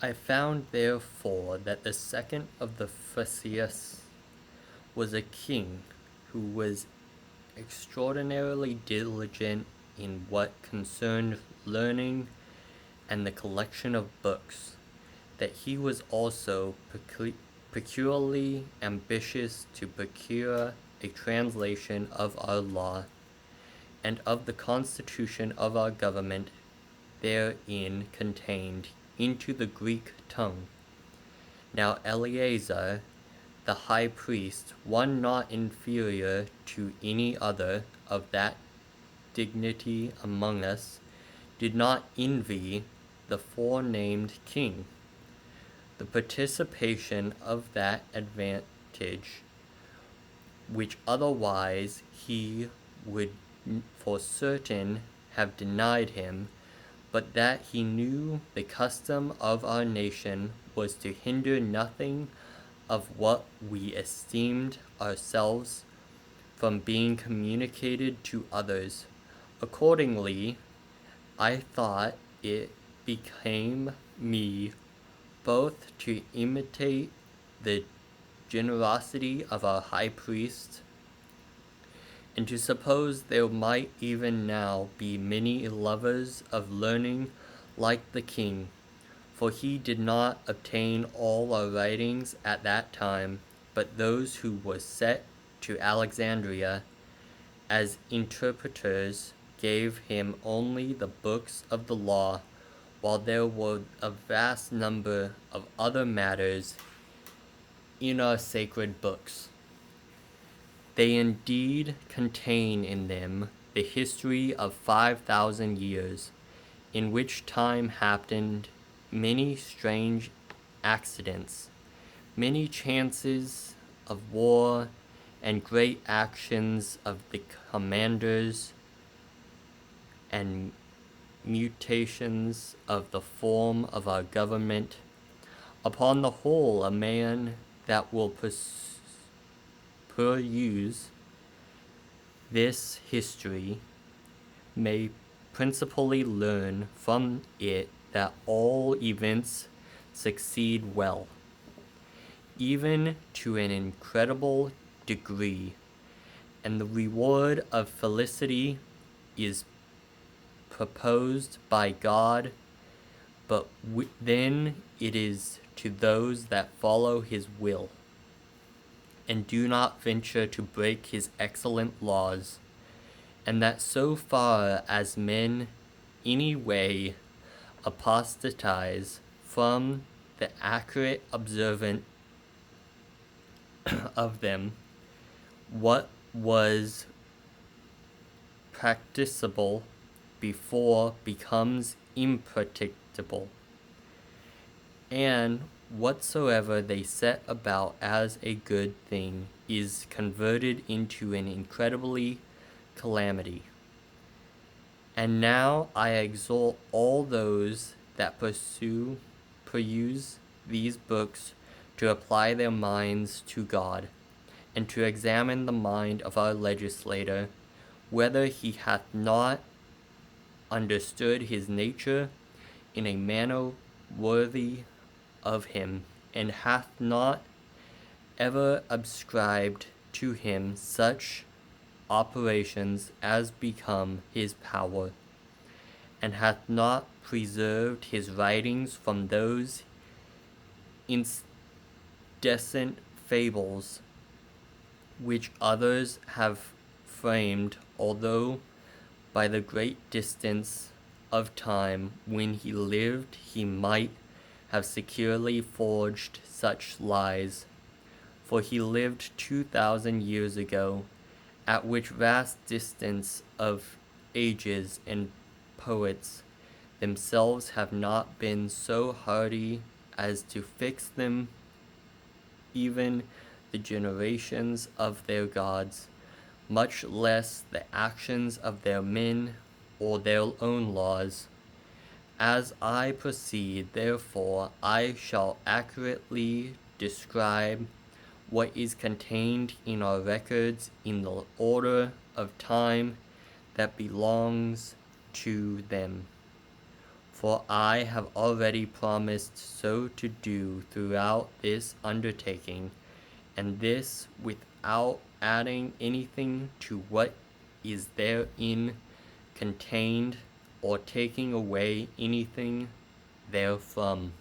I found therefore that the second of the Phaseus was a king who was extraordinarily diligent in what concerned learning and the collection of books, that he was also peculiarly ambitious to procure a translation of our law and of the constitution of our government therein contained into the Greek tongue. Now Eleazar, the high priest, one not inferior to any other of that dignity among us, did not envy the forenamed king the participation of that advantage, which otherwise he would for certain have denied him, but that he knew the custom of our nation was to hinder nothing of what we esteemed ourselves from being communicated to others. Accordingly, I thought it became me both to imitate the generosity of our high priest and to suppose there might even now be many lovers of learning like the king, for he did not obtain all our writings at that time, but those who were sent to Alexandria as interpreters gave him only the books of the law, while there were a vast number of other matters in our sacred books. They indeed contain in them the history of 5,000 years, in which time happened many strange accidents, many chances of war, and great actions of the commanders, and mutations of the form of our government. Upon the whole, a man that will peruse this history may principally learn from it that all events succeed well, even to an incredible degree, and the reward of felicity is proposed by God, but then it is to those that follow his will, and do not venture to break his excellent laws, and that so far as men any way apostatize from the accurate observance of them, what was practicable before becomes impracticable, and whatsoever they set about as a good thing is converted into an incredibly calamity. And now I exhort all those that peruse these books to apply their minds to God, and to examine the mind of our legislator, whether he hath not understood his nature in a manner worthy of him, and hath not ever ascribed to him such operations as become his power, and hath not preserved his writings from those indecent fables which others have framed, although by the great distance of time when he lived he might have securely forged such lies, for he lived 2,000 years ago, at which vast distance of ages and poets themselves have not been so hardy as to fix them even the generations of their gods, much less the actions of their men or their own laws. As I proceed, therefore, I shall accurately describe what is contained in our records in the order of time that belongs to them. For I have already promised so to do throughout this undertaking, and this without adding anything to what is therein contained, or taking away anything therefrom.